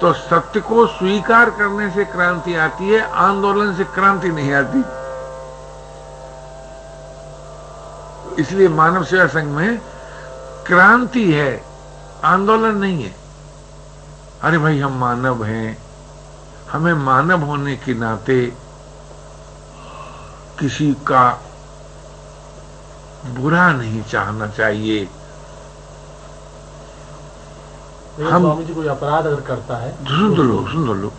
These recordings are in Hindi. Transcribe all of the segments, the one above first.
तो सत्य को स्वीकार करने से क्रांति आती है, आंदोलन से क्रांति नहीं आती। इसलिए मानव सेवा संघ में क्रांति है, आंदोलन नहीं है। अरे भाई हम मानव हैं, हमें मानव होने के नाते किसी का बुरा नहीं चाहना चाहिए। हम स्वामी जी कोई अपराध अगर करता है, सुन लो,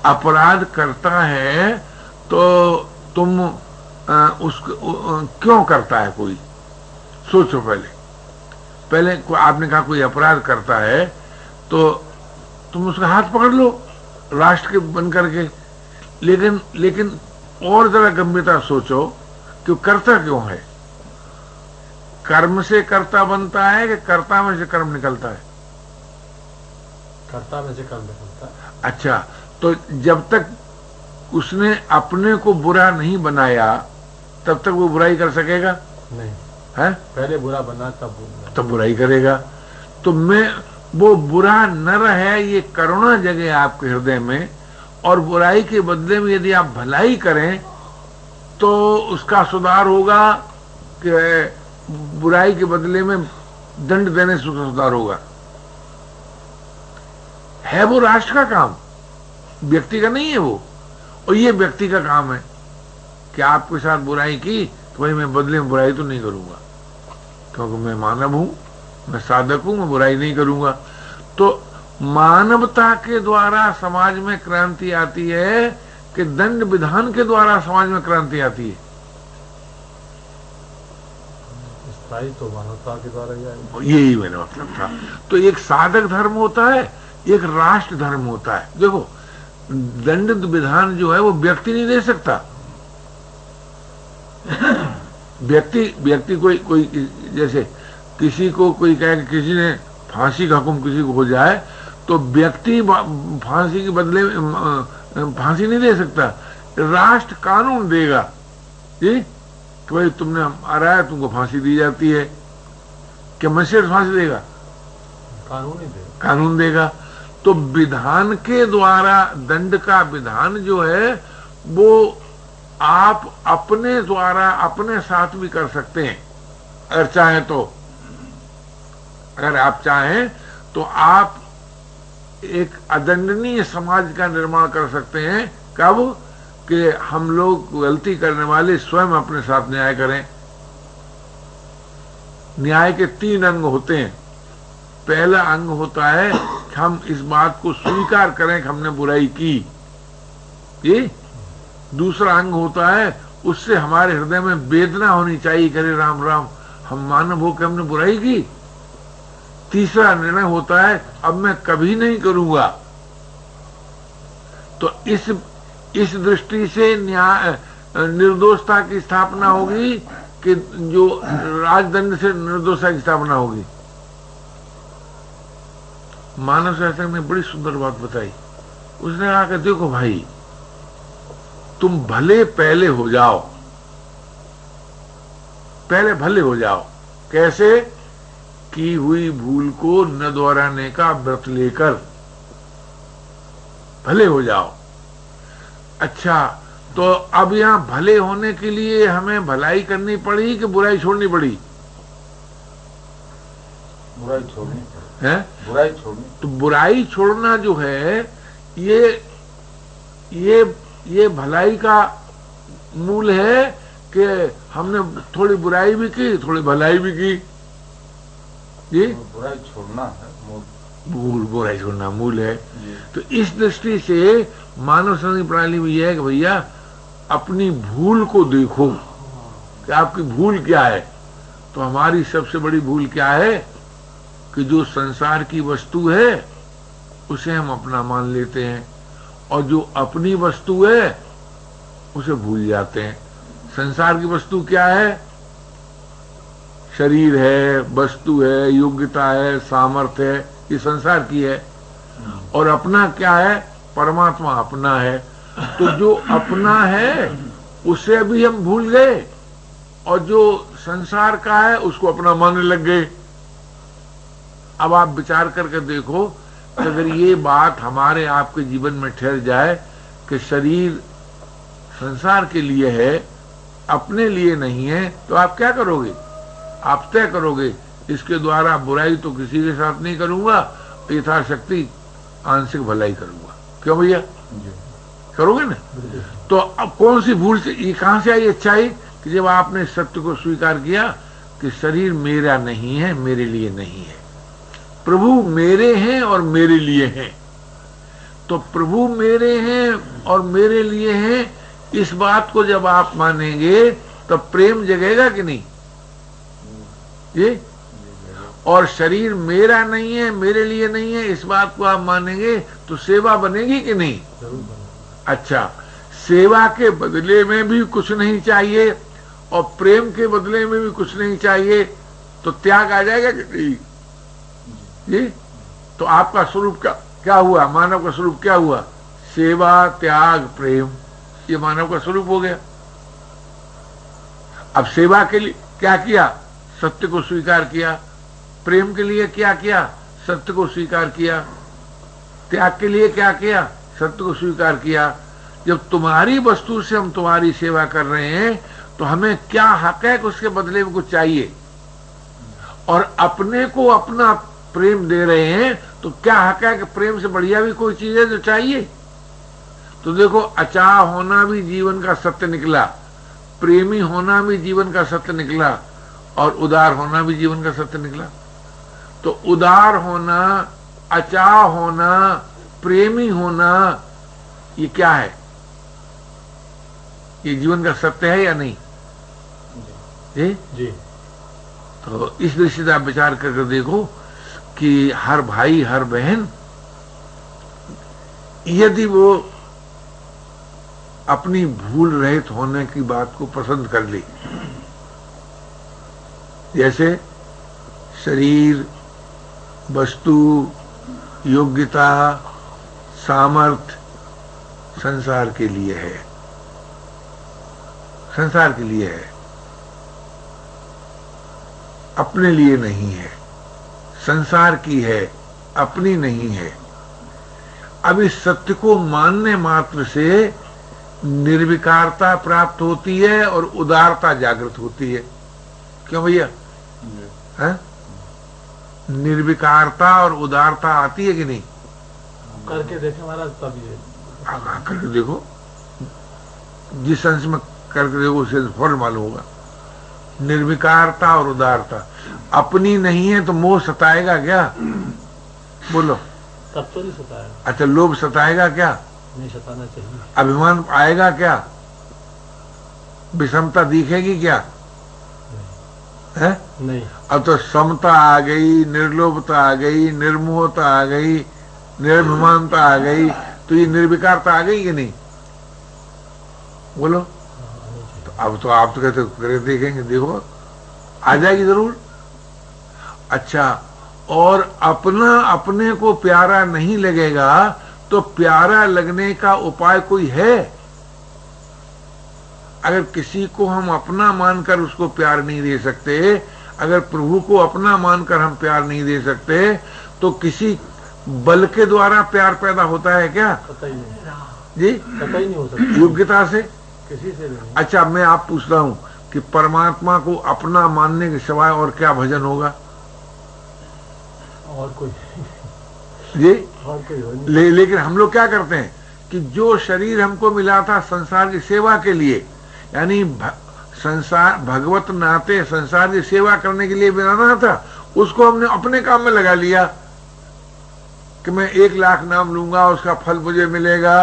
अपराध करता है तो तुम उसको क्यों करता है कोई, सोचो पहले आपने कहा कोई अपराध करता है तो तुम उसका हाथ पकड़ लो राष्ट्र के बन करके, लेकिन और जरा गंभीरता सोचो कि करता क्यों है। कर्म से कर्ता बनता है कि कर्ता में से कर्म निकलता है? कर्ता में से कर्म निकलता है। अच्छा, तो जब तक उसने अपने को बुरा नहीं बनाया तब तक वो बुराई कर सकेगा? नहीं है, पहले बुरा बना तब बुराई करेगा। तो वो बुरा न रहे, ये करुणा जगे आपके हृदय में, और बुराई के बदले में यदि आप भलाई करें तो उसका सुधार होगा कि बुराई के बदले में दंड देने से सुधार होगा? है वो राष्ट्र का काम, व्यक्ति का नहीं है वो। और ये व्यक्ति का काम है कि आपके साथ बुराई की तो भाई मैं बदले में बुराई तो नहीं करूंगा, क्योंकि मैं मानव हूं, मैं साधक हूं, मैं बुराई नहीं करूंगा। तो मानवता के द्वारा समाज में क्रांति आती है कि दंड विधान के द्वारा समाज में क्रांति आती है? स्थायी तो मानवता के द्वारा ही आएगी। यही मेरा मतलब था। तो एक साधक धर्म होता है, एक राष्ट्र धर्म होता है। देखो, दंड विधान जो है वो व्यक्ति नहीं दे सकता। व्यक्ति कोई जैसे किसी को कोई कहे कि किसी ने फांसी का हुक्म किसी को हो जाए तो व्यक्ति फांसी के बदले फांसी नहीं दे सकता, राष्ट्र कानून देगा जी कि भाई तुमने मारा है, तुमको फांसी दी जाती है। क्या मजिस्ट्रेट फांसी देगा? कानून देगा। तो विधान के द्वारा दंड का विधान जो है वो आप अपने द्वारा अपने साथ भी कर सकते हैं अगर चाहें तो। अगर आप चाहें तो आप एक अदंडनीय समाज का निर्माण कर सकते हैं। कब? कि हम लोग गलती करने वाले स्वयं अपने साथ न्याय करें। न्याय के 3 अंग होते हैं। पहला अंग होता है कि हम इस बात को स्वीकार करें कि हमने बुराई की। ये दूसरा अंग होता है उससे हमारे हृदय में वेदना होनी चाहिए, करे राम राम हम मानव होकर हमने बुराई की। तीसरा निर्णय होता है अब मैं कभी नहीं करूंगा। तो इस दृष्टि से न्याय निर्दोषता की स्थापना होगी कि जो राजदंड से निर्दोषता की स्थापना होगी। मानव शास्त्र ने बड़ी सुंदर बात बताई। उसने कहा कि देखो भाई, तुम भले पहले हो जाओ, पहले भले हो जाओ। कैसे? की हुई भूल को न दोहराने का व्रत लेकर भले हो जाओ। अच्छा, तो अब यहां भले होने के लिए हमें भलाई करनी पड़ी कि बुराई छोड़नी पड़ी? बुराई छोड़नी है, बुराई छोड़नी। तो बुराई छोड़ना जो है ये भलाई का मूल है कि हमने थोड़ी बुराई भी की, थोड़ी भलाई भी की। जी, बुराई छोड़ना है मूल, बुराई छोड़ना मूल है। तो इस दृष्टि से मानव संघ प्रणाली में यह है कि भैया अपनी भूल को देखो कि आपकी भूल क्या है। तो हमारी सबसे बड़ी भूल क्या है कि जो संसार की वस्तु है उसे हम अपना मान लेते हैं, और जो अपनी वस्तु है उसे भूल जाते हैं। संसार की वस्तु क्या है? शरीर है, वस्तु है, योग्यता है, सामर्थ्य है, ये संसार की है। और अपना क्या है? परमात्मा अपना है। तो जो अपना है उसे अभी हम भूल गए, और जो संसार का है उसको अपना मानने लग गए। अब आप विचार करके देखो, तो अगर ये बात हमारे आपके जीवन में ठहर जाए कि शरीर संसार के लिए है, अपने लिए नहीं है, तो आप क्या करोगे? आप तय करोगे इसके द्वारा बुराई तो किसी के साथ नहीं करूंगा, यथाशक्ति आंशिक भलाई करूंगा। क्यों भैया? करोगे ना? तो अब कौन सी भूल से, ये कहां से आई अच्छाई? कि जब आपने सत्य को स्वीकार किया कि शरीर मेरा नहीं है, मेरे लिए नहीं है, प्रभु मेरे हैं और मेरे लिए हैं। तो प्रभु मेरे हैं और मेरे लिए हैं, इस बात को जब आप मानेंगे तो प्रेम जगेगा कि नहीं? ये और शरीर मेरा नहीं है, मेरे लिए नहीं है, इस बात को आप मानेंगे तो सेवा बनेगी कि नहीं? अच्छा, सेवा के बदले में भी कुछ नहीं चाहिए और प्रेम के बदले में भी कुछ नहीं चाहिए, तो त्याग आ जाएगा कि नहीं? जी, तो आपका स्वरूप क्या हुआ? मानव का स्वरूप क्या हुआ? सेवा, त्याग, प्रेम, ये मानव का स्वरूप हो गया। अब सेवा के लिए क्या किया? सत्य को स्वीकार किया। प्रेम के लिए क्या किया? सत्य को स्वीकार किया। त्याग के लिए क्या किया? सत्य को स्वीकार किया। जब तुम्हारी वस्तु से हम तुम्हारी सेवा कर रहे हैं तो हमें क्या हक है कि उसके बदले में कुछ चाहिए? और अपने को अपना प्रेम दे रहे हैं तो क्या हक है कि प्रेम से बढ़िया भी कोई चीज है जो चाहिए? तो देखो, अचाह होना भी जीवन का सत्य निकला, प्रेमी होना भी जीवन का सत्य निकला, और उदार होना भी जीवन का सत्य निकला। तो उदार होना, अचाह होना, प्रेमी होना, ये क्या है? ये जीवन का सत्य है या नहीं? जी। तो इस दृष्टि से आप विचार करके देखो कि हर भाई, हर बहन, यदि वो अपनी भूल रहित होने की बात को पसंद कर ले, जैसे शरीर, वस्तु, योग्यता, सामर्थ्य संसार के लिए है, संसार के लिए है, अपने लिए नहीं है, संसार की है, अपनी नहीं है। अब इस सत्य को मानने मात्र से निर्विकारता प्राप्त होती है और उदारता जागृत होती है। क्यों भैया? निर्विकारता और उदारता आती है कि नहीं? करके देखे महाराज, तब ये करके देखो, जिस अंश में करके देखो उसे फौरन मालूम होगा। निर्विकारता और उदारता अपनी नहीं है तो मोह सताएगा क्या? बोलो। तब तो नहीं सताएगा। अच्छा, लोभ सताएगा क्या? नहीं सताना चाहिए। अभिमान आएगा क्या? विषमता दिखेगी क्या? है? नहीं। अब तो समता आ गई, निर्लोभता आ गई, निर्मोहता आ गई, निर्भिमानता आ गई, तो ये निर्विकारता आ गई कि नहीं? बोलो। तो अब तो आप तो कहते करे देखेंगे, देखो आ जाएगी जरूर। अच्छा, और अपना अपने को प्यारा नहीं लगेगा तो प्यारा लगने का उपाय कोई है? अगर किसी को हम अपना मानकर उसको प्यार नहीं दे सकते, अगर प्रभु को अपना मानकर हम प्यार नहीं दे सकते, तो किसी बल के द्वारा प्यार पैदा होता है क्या? पता ही नहीं जी, पता ही नहीं हो सकता। योग्यता से किसी से नहीं। अच्छा, मैं आप पूछता हूं कि परमात्मा को अपना मानने के सिवाय और क्या भजन होगा? और कोई जी, और कोई हो नहीं। लेकिन हम लोग क्या करते हैं कि जो शरीर हमको मिला था संसार की सेवा के लिए, यानी संसार भगवत नाते संसार की सेवा करने के लिए बनाना था, उसको हमने अपने काम में लगा लिया कि मैं 1 लाख नाम लूंगा, उसका फल मुझे मिलेगा।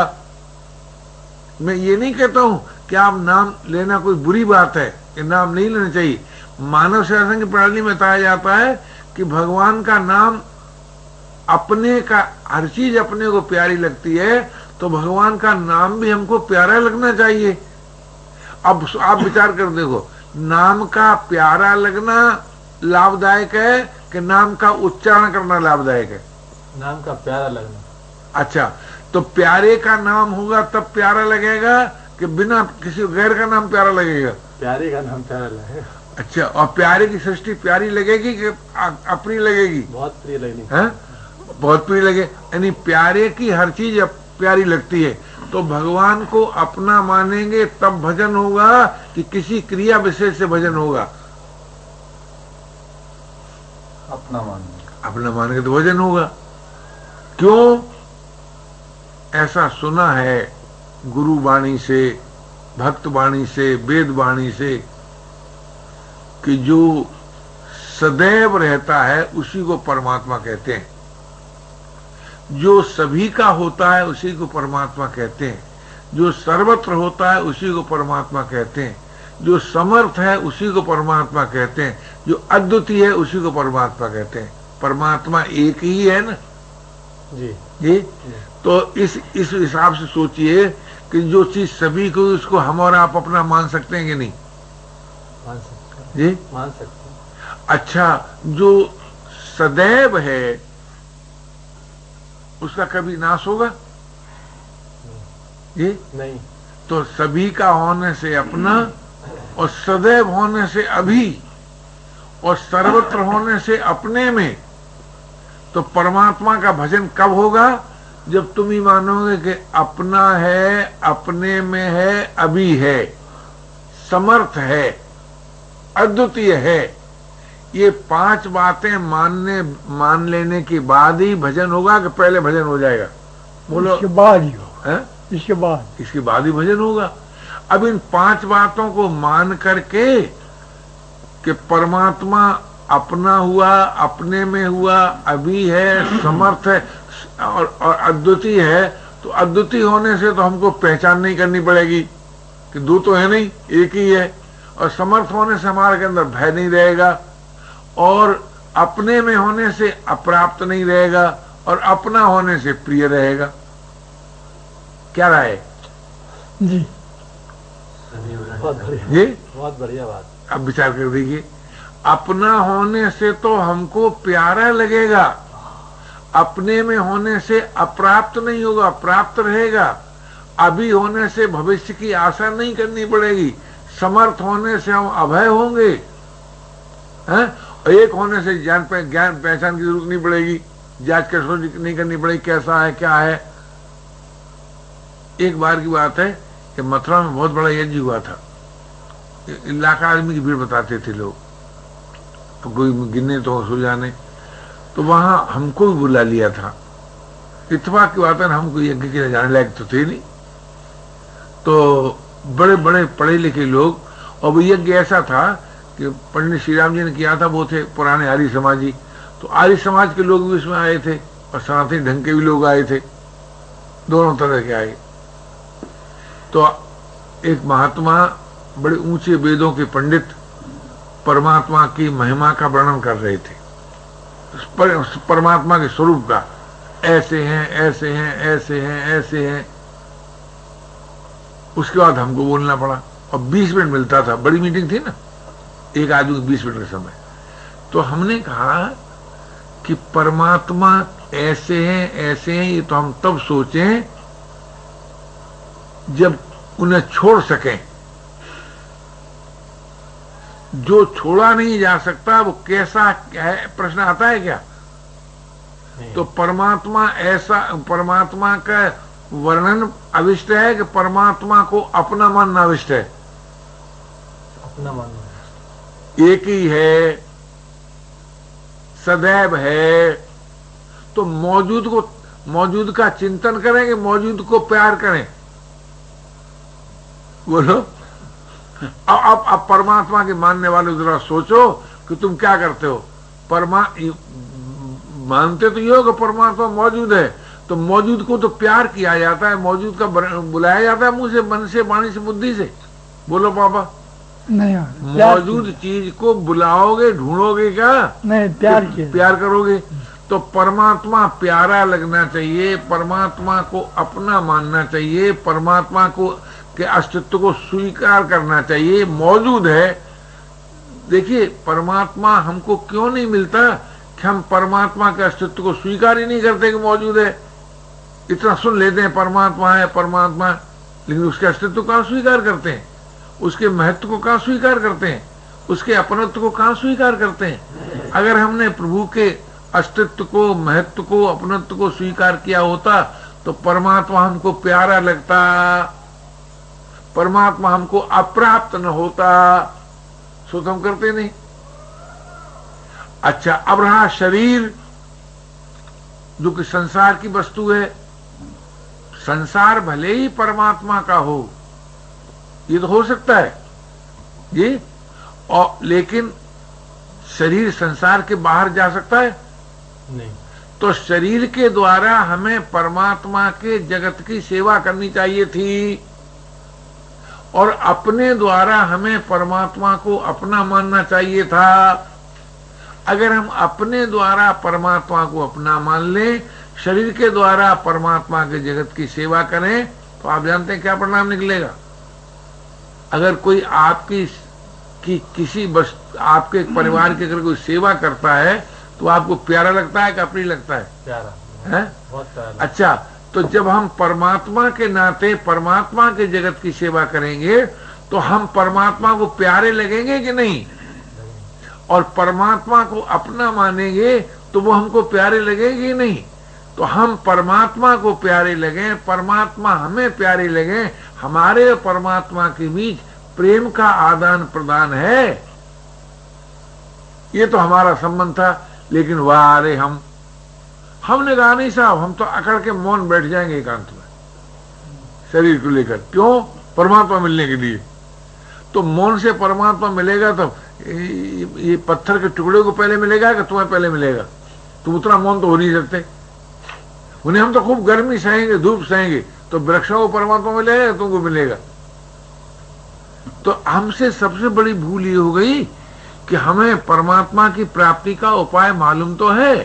मैं ये नहीं कहता हूं कि आप नाम लेना कोई बुरी बात है, कि नाम नहीं लेना चाहिए। मानव शासन की प्रणाली में बताया जाता है कि भगवान का नाम, अपने का हर चीज अपने को प्यारी लगती है, तो भगवान का नाम भी हमको प्यारा लगना चाहिए। अब आप विचार कर देखो, नाम का प्यारा लगना लाभदायक है कि नाम का उच्चारण करना लाभदायक है? नाम का प्यारा लगना। अच्छा, तो प्यारे का नाम होगा तब प्यारा लगेगा कि बिना किसी गैर का नाम प्यारा लगेगा? प्यारे का नाम प्यारा लगेगा। अच्छा, और प्यारे की सृष्टि प्यारी लगेगी कि अपनी लगेगी? बहुत प्रिय लगनी है? बहुत प्रिय लगे, यानी प्यारे की हर चीज प्यारी लगती है। तो भगवान को अपना मानेंगे तब भजन होगा कि किसी क्रिया विशेष से भजन होगा? अपना मानेंगे। अपना मानेंगे तो भजन होगा। क्यों? ऐसा सुना है गुरु वाणी से, भक्त वाणी से, वेद वाणी से कि जो सदैव रहता है उसी को परमात्मा कहते हैं, जो सभी का होता है उसी को परमात्मा कहते हैं, जो सर्वत्र होता है उसी को परमात्मा कहते हैं, जो समर्थ है उसी को परमात्मा कहते हैं, जो अद्वितीय है उसी को परमात्मा कहते हैं। परमात्मा एक ही है ना जी जी। तो इस हिसाब से सोचिए कि जो चीज सभी को, उसको हम और आप अपना मान सकते हैं कि नहीं? मान सकते हैं जी, मान सकते हैं। अच्छा, जो सदैव है उसका कभी नाश होगा? जी नहीं। तो सभी का होने से अपना, और सदैव होने से अभी, और सर्वत्र होने से अपने में, तो परमात्मा का भजन कब होगा? जब तुम ही मानोगे कि अपना है, अपने में है, अभी है, समर्थ है, अद्वितीय है। ये 5 बातें मान लेने के बाद ही भजन होगा कि पहले भजन हो जाएगा? बोलो। इसके बाद ही होगा। है? इसके बाद ही भजन होगा। अब इन 5 बातों को मान करके कि परमात्मा अपना हुआ, अपने में हुआ, अभी है, समर्थ है और अद्वितीय है, तो अद्वितीय होने से तो हमको पहचान नहीं करनी पड़ेगी कि 2 तो है नहीं, एक ही है। और समर्थ होने से हमारे के अंदर भय नहीं रहेगा, और अपने में होने से अप्राप्त नहीं रहेगा, और अपना होने से प्रिय रहेगा। क्या राय? जी बहुत बढ़िया जी, बहुत बढ़िया बात। अब विचार कर देखिए, अपना होने से तो हमको प्यारा लगेगा, अपने में होने से अप्राप्त नहीं होगा, प्राप्त रहेगा, अभी होने से भविष्य की आशा नहीं करनी पड़ेगी, समर्थ होने से हम अभय होंगे, हैं? एक होने से ज्ञान पहचान की जरूरत नहीं पड़ेगी, जांच कसौटी नहीं करनी पड़ेगी कैसा है क्या है। एक बार की बात है कि मथुरा में बहुत बड़ा यज्ञ हुआ था, लाखों आदमी की भीड़ बताते थे लोग, तो कोई गिने तो सो जाने, तो वहां हमको भी बुला लिया था। इत्तेफाक की बात है, हमको यज्ञ के लिए जाने लायक तो थे नहीं, तो बड़े बड़े पढ़े लिखे लोग, और वो यज्ञ ऐसा था कि पंडित श्री राम जी ने किया था, वो थे पुराने आर्य समाजी, तो आर्य समाज के लोग भी इसमें आए थे और सनातनी ढंग के भी लोग आए थे, दोनों तरह के आए। तो एक महात्मा, बड़े ऊंचे वेदों के पंडित, परमात्मा की महिमा का वर्णन कर रहे थे, परमात्मा के स्वरूप का, ऐसे हैं, ऐसे हैं, ऐसे हैं, ऐसे हैं। उसके बाद हमको बोलना पड़ा, और 20 मिनट मिलता था, बड़ी मीटिंग थी ना, एक आदमी 20 मिनट का समय। तो हमने कहा कि परमात्मा ऐसे हैं, ऐसे हैं, ये तो हम तब सोचें जब उन्हें छोड़ सकें। जो छोड़ा नहीं जा सकता वो कैसा है, प्रश्न आता है क्या? तो परमात्मा ऐसा, परमात्मा का वर्णन अविष्ट है कि परमात्मा को अपना मानना अविष्ट है? अपना मानना एक ही है, सदैव है, तो मौजूद का चिंतन करें कि मौजूद को प्यार करें? बोलो। अब परमात्मा के मानने वाले जरा सोचो कि तुम क्या करते हो। मानते तो ये हो कि परमात्मा मौजूद है, तो मौजूद को तो प्यार किया जाता है, मौजूद का बुलाया जाता है मुंह से, मन से, वाणी से, बुद्धि से। बोलो पापा। नहीं, मौजूद चीज को बुलाओगे, ढूंढोगे क्या? नहीं, प्यार करोगे। तो परमात्मा प्यारा लगना चाहिए, परमात्मा को अपना मानना चाहिए, परमात्मा को के अस्तित्व को स्वीकार करना चाहिए। मौजूद है। देखिए, परमात्मा हमको क्यों नहीं मिलता कि हम परमात्मा के अस्तित्व को स्वीकार ही नहीं करते कि मौजूद है। इतना सुन लेते हैं परमात्मा है, परमात्मा, लेकिन उसके अस्तित्व को कहां स्वीकार करते हैं, उसके महत्व को कहां स्वीकार करते हैं, उसके अपनत्व को कहां स्वीकार करते हैं। अगर हमने प्रभु के अस्तित्व को, महत्व को, अपनत्व को स्वीकार किया होता तो परमात्मा हमको प्यारा लगता, परमात्मा हमको अप्राप्त न होता, सो तो हम करते नहीं। अच्छा, अब रहा शरीर जो कि संसार की वस्तु है। संसार भले ही परमात्मा का हो, ये तो हो सकता है जी, और लेकिन शरीर संसार के बाहर जा सकता है नहीं। तो शरीर के द्वारा हमें परमात्मा के जगत की सेवा करनी चाहिए थी, और अपने द्वारा हमें परमात्मा को अपना मानना चाहिए था। अगर हम अपने द्वारा परमात्मा को अपना मान लें, शरीर के द्वारा परमात्मा के जगत की सेवा करें, तो आप जानते हैं क्या परिणाम निकलेगा। अगर कोई आपकी किसी आपके परिवार की अगर कोई सेवा करता है तो आपको प्यारा लगता है कि अप्रिय लगता है? प्यारा है, बहुत प्यारा। अच्छा, तो जब हम परमात्मा के नाते परमात्मा के जगत की सेवा करेंगे तो हम परमात्मा को प्यारे लगेंगे कि नहीं? और परमात्मा को अपना मानेंगे तो वो हमको प्यारे लगेंगे नहीं। तो हम परमात्मा को प्यारे लगे, परमात्मा हमें प्यारे लगे, हमारे और परमात्मा के बीच प्रेम का आदान प्रदान है, ये तो हमारा संबंध था। लेकिन वाह रे, हमने कहा नहीं साहब, हम तो अकड़ के मौन बैठ जाएंगे एकांत में शरीर को लेकर। क्यों? परमात्मा मिलने के लिए। तो मौन से परमात्मा मिलेगा तो ये पत्थर के टुकड़े को पहले मिलेगा कि तुम्हें पहले मिलेगा? तुम उतना मौन तो हो नहीं सकते। उन्हें हम तो खूब गर्मी सहेंगे, धूप सहेंगे, तो वृक्षों को परमात्मा मिलेगा, तुमको मिलेगा। तो हमसे सबसे बड़ी भूल ये हो गई कि हमें परमात्मा की प्राप्ति का उपाय मालूम तो है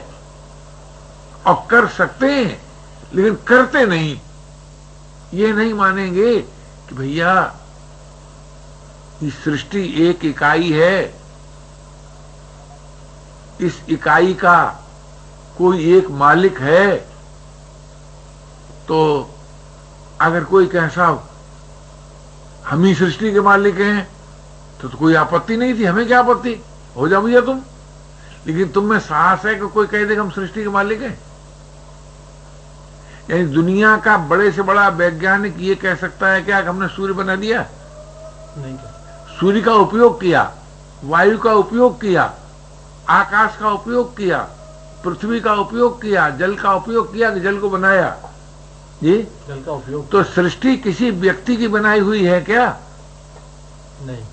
और कर सकते हैं, लेकिन करते नहीं। ये नहीं मानेंगे कि भैया इस सृष्टि एक इकाई है, इस इकाई का कोई एक मालिक है। तो अगर कोई कहे साहब हम ही सृष्टि के मालिक हैं तो कोई आपत्ति नहीं थी, हमें क्या आपत्ति, हो जाओ भैया तुम। लेकिन तुम में साहस है कि कोई कह दे हम सृष्टि के मालिक हैं? यानी दुनिया का बड़े से बड़ा वैज्ञानिक ये कह सकता है क्या कि हमने सूर्य बना दिया? नहीं। सूर्य का उपयोग किया, वायु का उपयोग किया, आकाश का उपयोग किया, पृथ्वी का उपयोग किया, जल का उपयोग किया कि जल को बनाया जी? जल का उपयोग। तो सृष्टि किसी व्यक्ति की बनाई हुई है क्या? नहीं।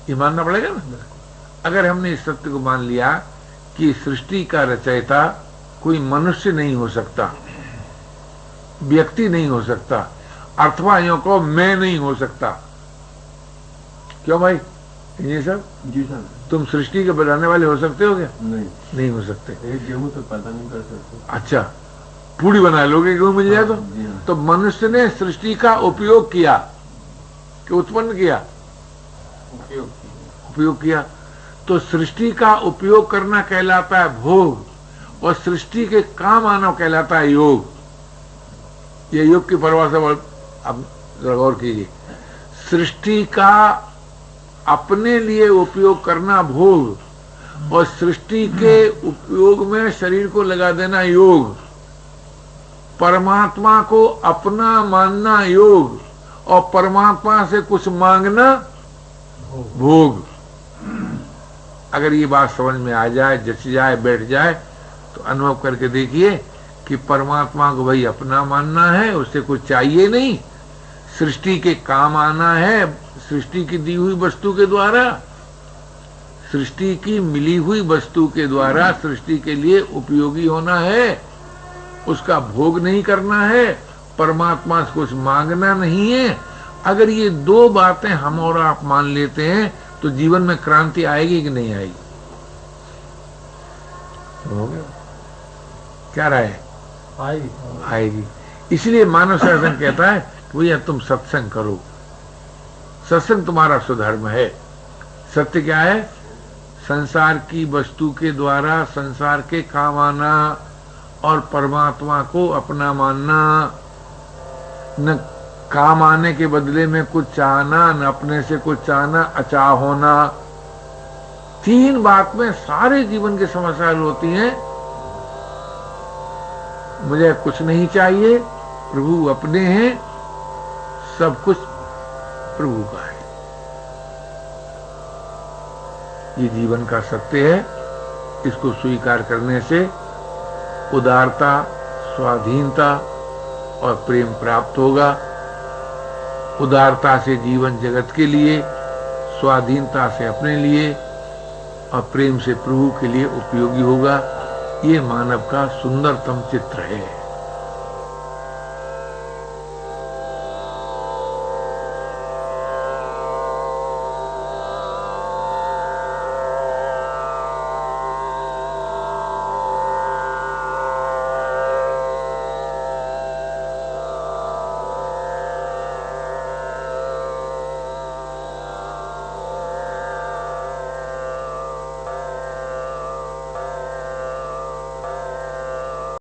ये मानना पड़ेगा ना। अगर हमने इस सत्य को मान लिया कि सृष्टि का रचयिता कोई मनुष्य नहीं हो सकता, व्यक्ति नहीं हो सकता, अथवा यूं को मैं नहीं हो सकता। क्यों भाई? ये सब जी सर। तुम सृष्टि के बनाने वाले हो सकते हो क्या? नहीं हो सकते। एक गेहूं तो पैदा नहीं कर सकते। अच्छा, पूरी बना लोगे गेहूं मिल जाए तो? तो मनुष्य ने सृष्टि का उपयोग किया कि उत्पन्न किया? उपयोग किया। तो सृष्टि का उपयोग करना कहलाता है भोग, और सृष्टि के काम आना कहलाता है योग। ये योग की परिभाषा अब गौर कीजिए। सृष्टि का अपने लिए उपयोग करना भोग, और सृष्टि के उपयोग में शरीर को लगा देना योग। परमात्मा को अपना मानना योग, और परमात्मा से कुछ मांगना भोग। अगर ये बात समझ में आ जाए, जच जाए, बैठ जाए, तो अनुभव करके देखिए कि परमात्मा को भाई अपना मानना है, उससे कुछ चाहिए नहीं, सृष्टि के काम आना है, सृष्टि की दी हुई वस्तु के द्वारा, सृष्टि की मिली हुई वस्तु के द्वारा सृष्टि के लिए उपयोगी होना है, उसका भोग नहीं करना है, परमात्मा से कुछ मांगना नहीं है। अगर ये दो बातें हम और आप मान लेते हैं तो जीवन में क्रांति आएगी कि नहीं आएगी? हो गया? क्या राय? आएगी। इसलिए मानव शासन कहता है भैया तुम सत्संग करो, सत्संग तुम्हारा सुधर्म है। सत्य क्या है? संसार की वस्तु के द्वारा संसार के काम आना और परमात्मा को अपना मानना, न काम आने के बदले में कुछ चाहना, न अपने से कुछ चाहना, अचाह होना। तीन बात में सारे जीवन की समस्याएं होती हैं, मुझे कुछ नहीं चाहिए, प्रभु अपने हैं, सब कुछ प्रभु का है। ये जीवन का सत्य है। इसको स्वीकार करने से उदारता, स्वाधीनता और प्रेम प्राप्त होगा। उदारता से जीवन जगत के लिए, स्वाधीनता से अपने लिए और प्रेम से प्रभु के लिए उपयोगी होगा। ये मानव का सुंदरतम चित्र है।